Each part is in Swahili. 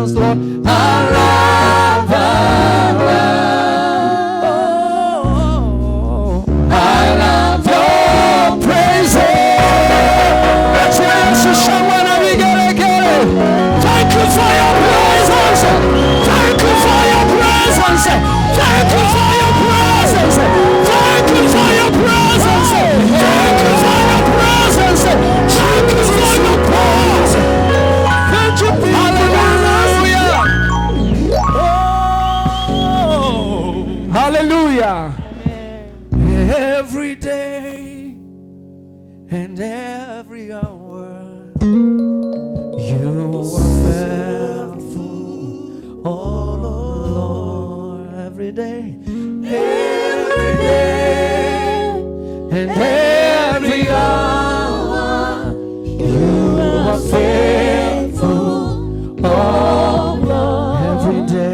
presence, Lord. I love, I love your presence. Let's answer someone and we get it. Thank you for your presence. Thank you for your presence. Thank you for your presence. Thank you for your presence. Thank you for your presence. Thank you for your presence. Thank you, hallelujah. Hallelujah. Every day and every hour, you are faithful, oh Lord. Every day and every hour, you are faithful, oh Lord. Every day.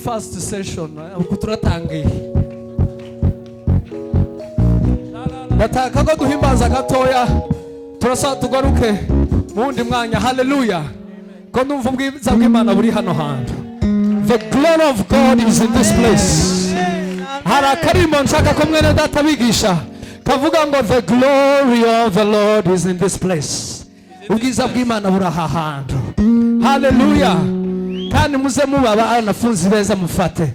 First session uko turatangiye bataka ko duhimbaza gatoya turasa tugaruke mundi mwanya. Hallelujah. Ko numva ubwiza bw'Imana buri hano hantu. The glory of God is in this place. Hari akarimo nshaka ko mwene data bigisha kavuga ngo the glory of the Lord is in this place. Ubwiza bw'Imana buri aha hantu. Hallelujah. Kandi muze mubaba anafunzi beza mufate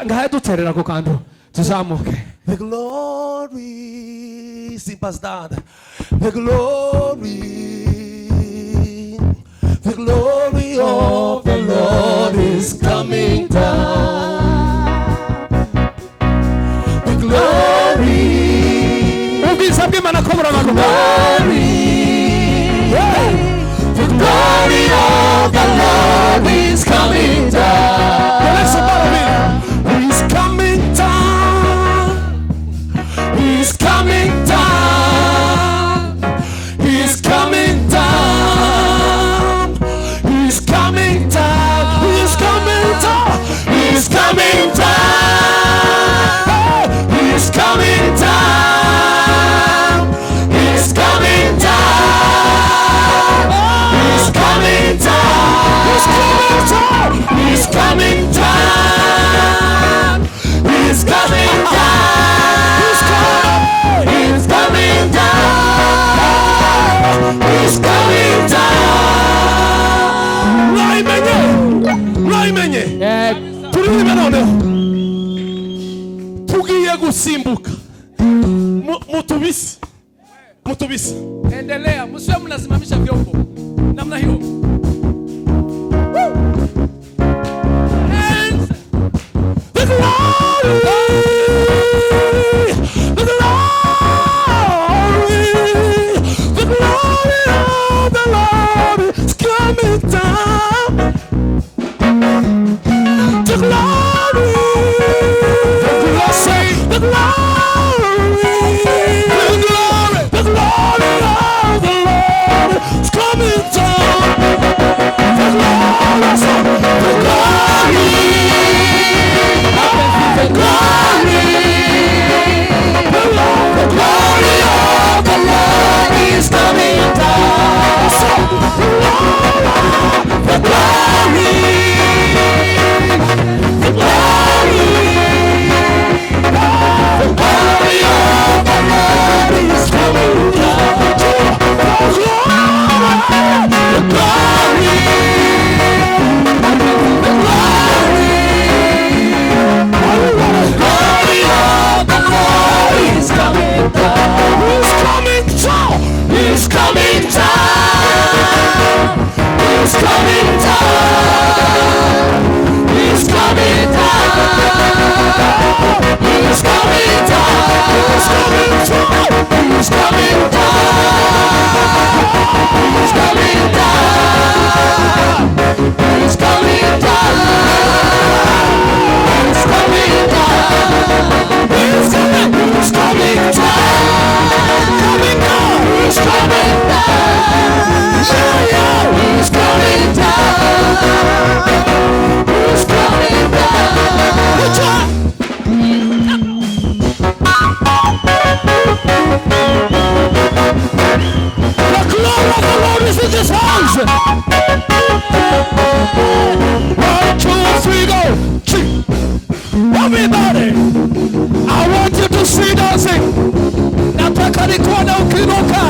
ngahe duterera ko kantu tuzamuke. The glory, simpas dad. The glory of the Lord is coming down. The glory, ubwiza bw'Imana ko buramanuka. The glory of of the Lord is coming down. He's coming down. He's coming down. He's coming down. He's coming down. He's coming down. He's coming down. He's coming down. He's coming down. He's coming down. He's coming down. He's coming down. He's coming down. He's coming down. Raimenye. Turirimbe noneho. Tugiye gusimbuka. Mutubisi. Endelea, msiwe mnasimamisha vyombo. Namna hiyo. The glory, the glory of the Lord is coming down. The glory, the glory, the glory of the Lord is coming down. The glory, the glory. The glory of the Lord is coming down. The glory of the Lord is coming down. The glory. He's coming down. He's coming down. He's coming down. He's coming down. He's coming down. He's coming down. He's coming down. He's coming down. He's coming down. He's coming. He's coming down. He's coming down. He's coming down. He's coming down. Good job. The glory of the Lord is in this house. 1, 2, 3, go. Everybody, I want you to see dancing. Nataka nikuone ukiruka.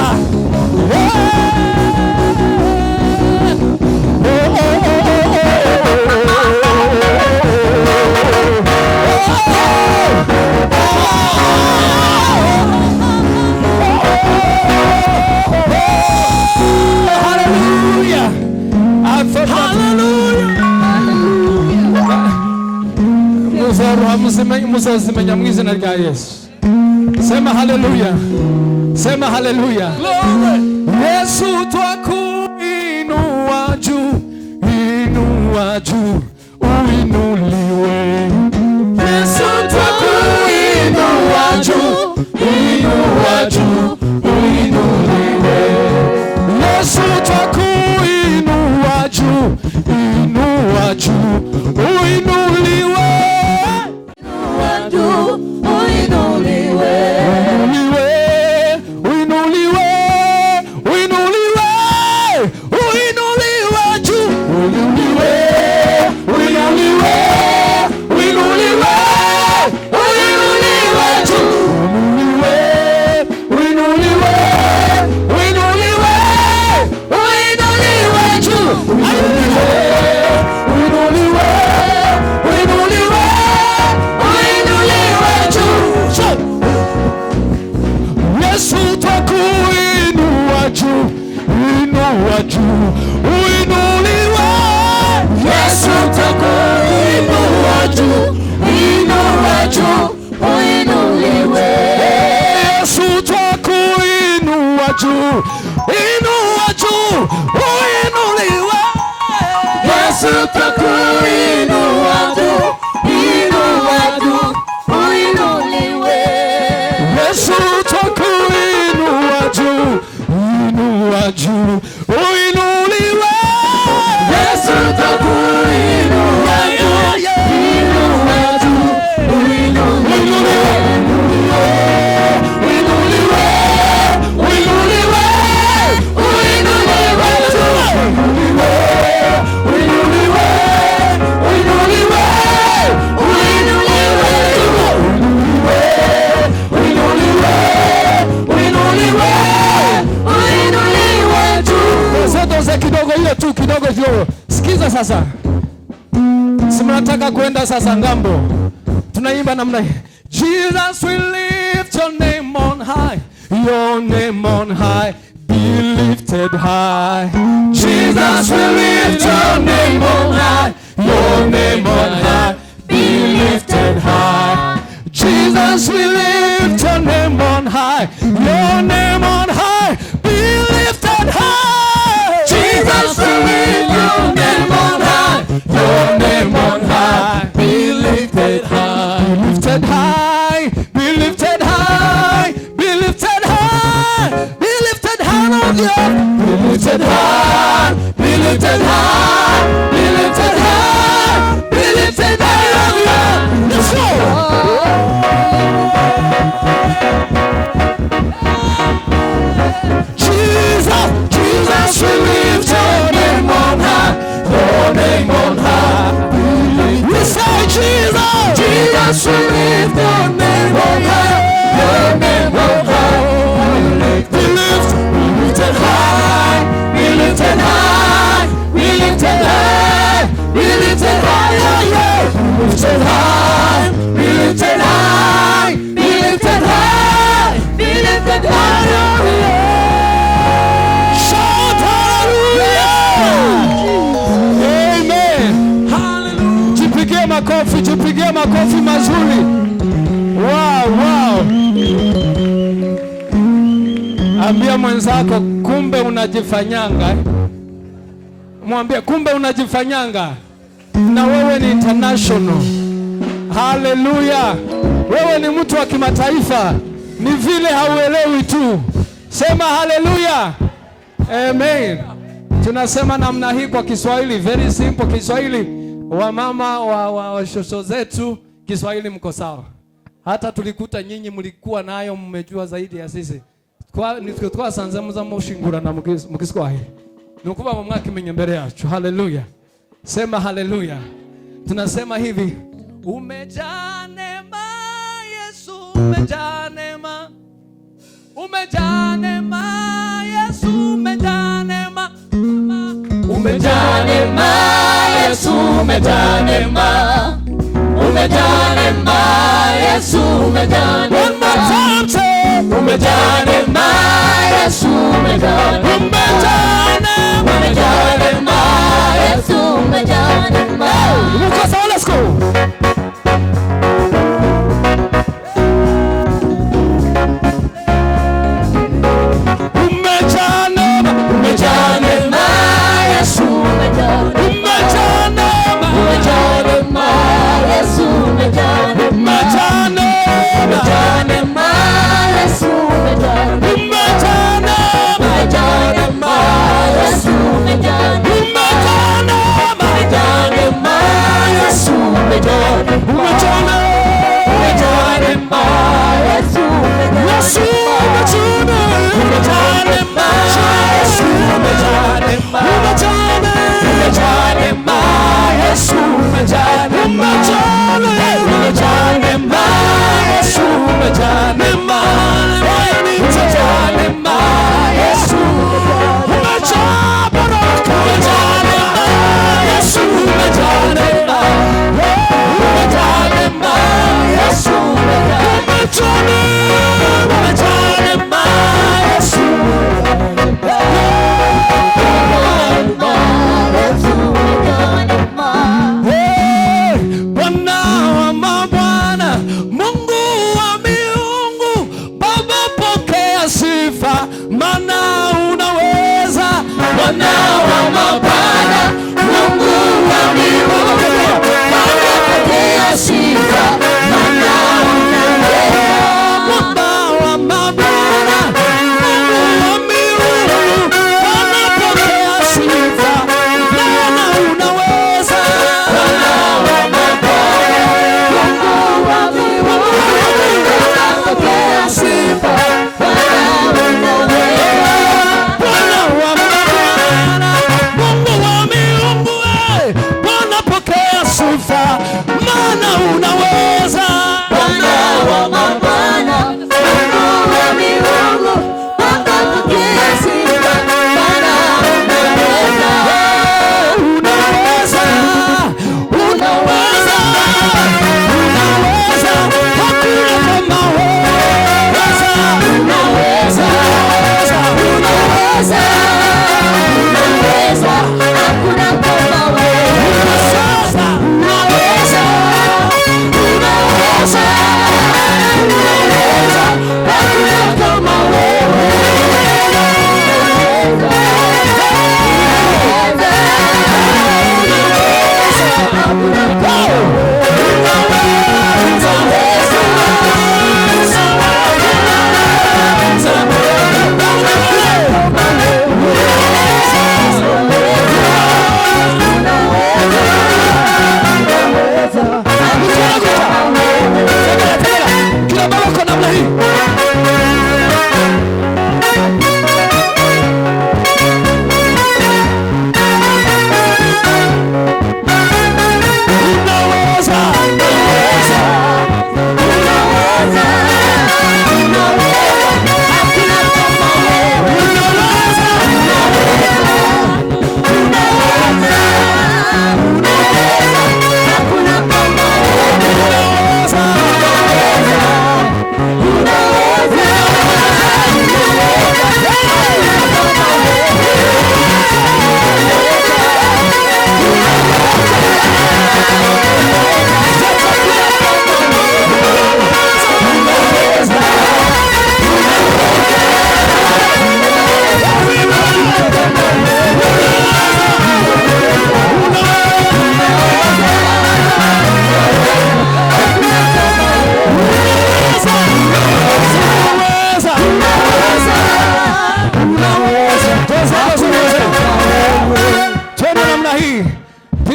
Hallelujah. Muzazimenya mu izina rya Yesu. Sema haleluya. Sema haleluya. Yesu twakuinua juu, inua juu, uinuliwe. Yesu twakuinua juu, inua juu, uinuliwe. Yesu twakuinua juu, inua juu, uinuliwe. Yesu twakuinua juu, inua juu, uinuliwe. Yesu twakuinua juu, inua juu, uinuliwe. Yesu twakuinua juu, inua juu, uinuliwe. Kidogo hiyo tu, kidogo hiyo. Sikiza sasa, si mnataka kwenda sasa ngambo, tunaimba namna hii. Jesus, we lift your name on high, your name on high, be lifted high. Jesus, we lift your name on high, your name on high, be lifted high. Jesus, we lift your name on high, your name on high, be lifted high. Jesus, we lift your name on high, your name on high, be lifted high, be lifted high, be lifted high, be lifted high, be lifted high on the earth, be lifted high, be lifted high, be lifted high, be lifted high on the earth. Let's go. Jesus, Jesus, we lift your name on high, your name on high. We say Jesus, Jesus, we lift your name on high, your name on high. We lift, we lifted high, we lifted high, we lifted high, we lifted high, yeah, yeah. We lifted high, we lifted high, we lifted high, we lifted high, yeah, yeah. Makofi, tupigie makofi mazuri. Wow, wow. Ambia mwenzako kumbe unajifanyanga. Mwambie kumbe unajifanyanga. Na wewe ni international. Hallelujah. Wewe ni mtu wa kimataifa. Ni vile hauelewi tu. Sema hallelujah. Amen. Tunasema namna hii kwa Kiswahili, very simple Kiswahili. Wamama wa shosho zetu, Kiswahili mko sawa. Hata tulikuta nyinyi mlikuwa nayo, mmejua zaidi ya sisi. Kwa sanze muza mushingura na mukiswahili. Nukuba mu mwaka imenye mbere yacu. Hallelujah. Sema hallelujah. Tunasema hivi, umejaa neema Yesu, umejaa neema. Umejaa neema Yesu, umejaa neema. Umejaa neema Yesu, umejaa neema. Umejaa neema Yesu, umejaa neema. One more time, say umejaa neema Yesu, umejaa neema. Umejaa neema, umejaa neema Yesu, umejaa neema. Let's go. Umejaa neema, umejaa neema Yesu, umejaa neema. Umejaa neema, umejaa neema Yesu, umejaa neema. Umejaa neema, umejaa neema Yesu, umejaa neema.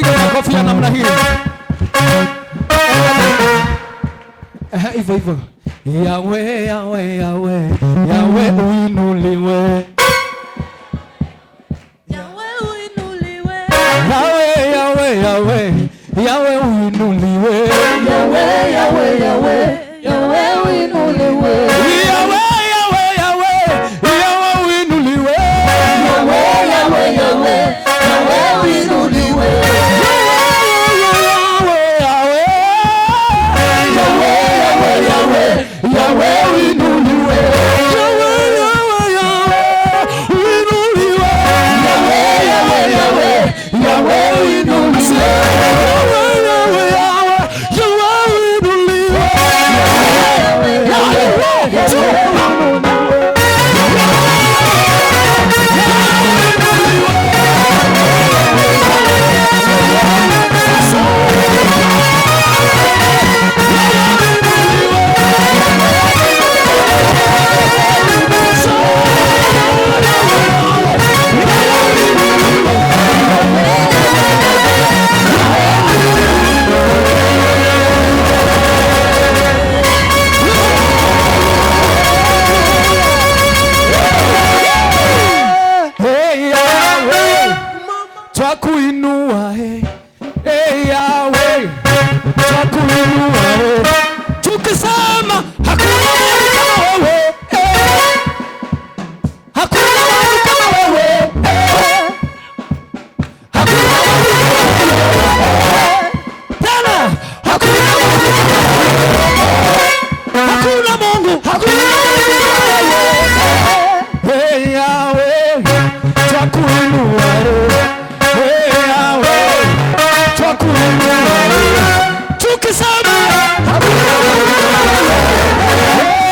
piga makofi ya namna hii. Hivyo hivyo. Yawe, yawe, yawe, yawe uinuliwe. Yawe uinuliwe. Yawe, yawe, yawe, yawe uinuliwe. Yawe, yawe, yawe, yawe uinuliwe. Yawe, yawe, yawe, yawe uinuliwe. Yawe, yawe, yawe, yawe uinuliwe. Twakuinua, Yahweh, twakuinua, tukisema hakuna Mungu kama wewe, hakuna Mungu kama wewe, hakuna Mungu kama wewe, tena hakuna Mungu kama wewe, hakuna Mungu, hakuna Mungu kama wewe, Yahweh, twakuinua.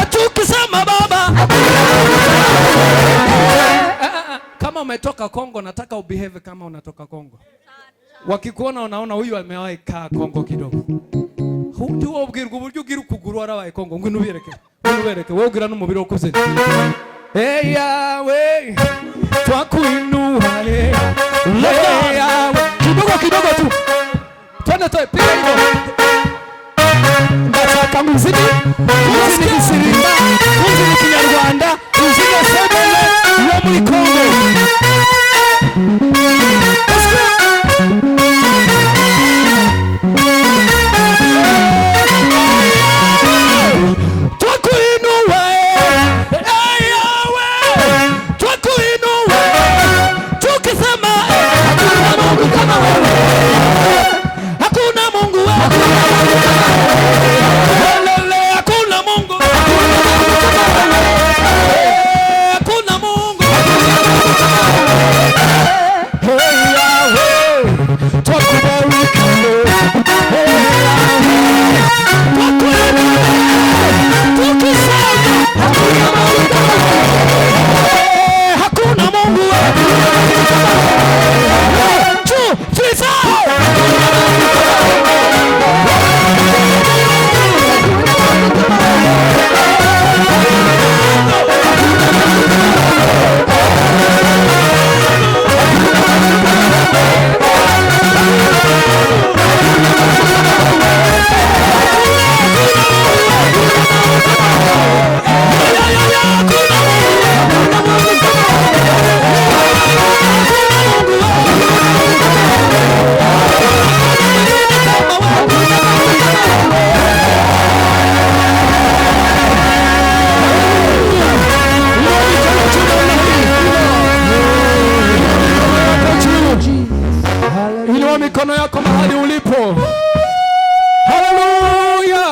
Tukisema Baba, kama umetoka Kongo, nataka ubehave kama unatoka Kongo. Wakikuona unaona huyu amewahi kaa Kongo kidogo. Huo ubwirwa uburyo ugira ukuguru warabaye Kongo, ngwino ubereke wowe ugira n'umubiri ukuze. Yahweh, twakuinua. Yahweh, kidogo tu. Twende piga hivyo. Ndashaka muziki ni Sirimba, muziki ni Kinyarwanda, muziki wa Sebele yo muri Kongo. Twakuinua, Yahweh, twakuinua. Tukisema hakuna Mungu kama wewe. Hakuna Mungu mikono yako mahali ulipo. Haleluya.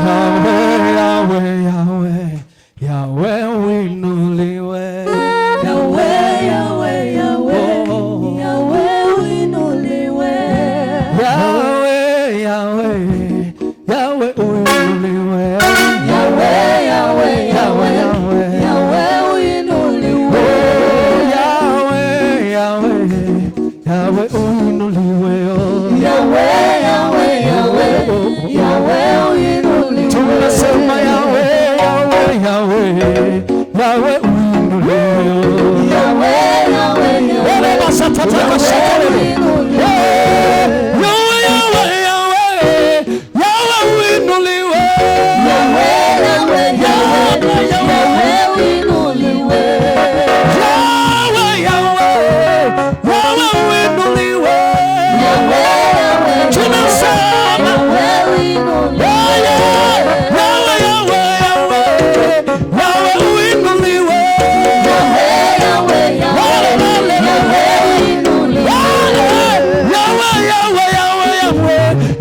Yahweh, Yahweh, Yahweh, Yahweh uinuliwe. Yahweh, Yahweh, Yahweh, Yahweh uinuliwe. Yahweh, Yahweh, Yahweh uinuliwe. Yahweh, Yahweh, Yahweh, Yahweh uinuliwe. Yahweh, Yahweh, Yahweh uinuliwe. Yahweh, Yahweh, Yahweh, Yahweh uinuliwe. Tunasema Yahweh, Yahweh, Yahweh, Yahweh uinuliwe. Yahweh, Yahweh, Yahweh. satataka sakalele. Yawe, Yawe, Yawe, Yawe uinuliwe. Yawe, Yawe, Yawe, Yawe uinuliwe. Yawe, Yawe, Yawe uinuliwe. Yawe, Yawe, tunasema Yawe uinuliwe. Yawe, Yawe, Yawe, Yawe uinuliwe. Yawe, Yawe, Yawe, Yawe uinuliwe. Yawe, Yawe, Yawe, Yawe,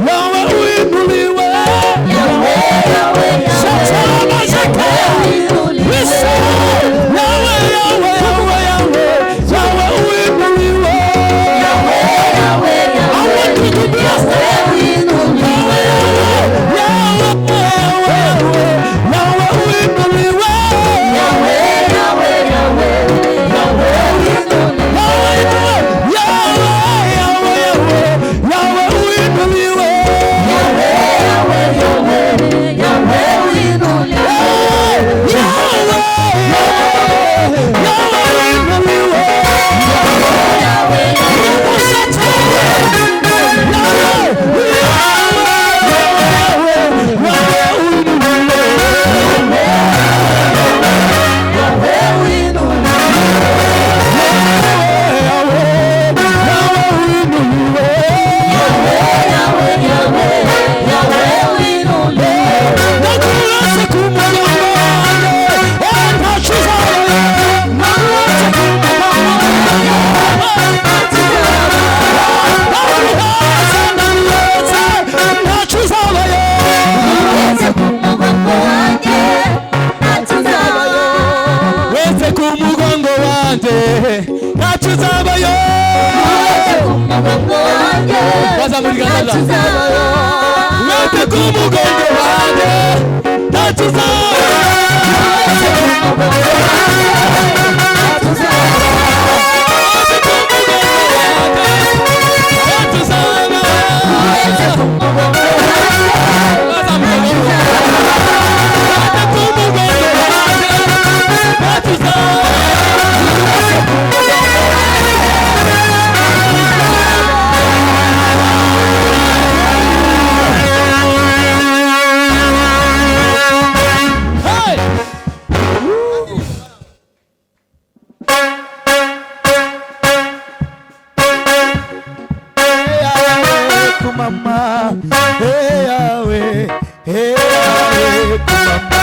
Yawe uinuliwe. Yawe, Yawe, Shatana zake. We say, Yawe, Yawe, Yawe, Yawe, Yawe uinuliwe. Yawe, Yawe, I want you to bless them. uinuliwe. Yawe, Yawe, Yawe, Yawe uinuliwe. Yawe, Yawe, Yawe, Yawe uinuliwe. Mama, hey Yahweh, kumama.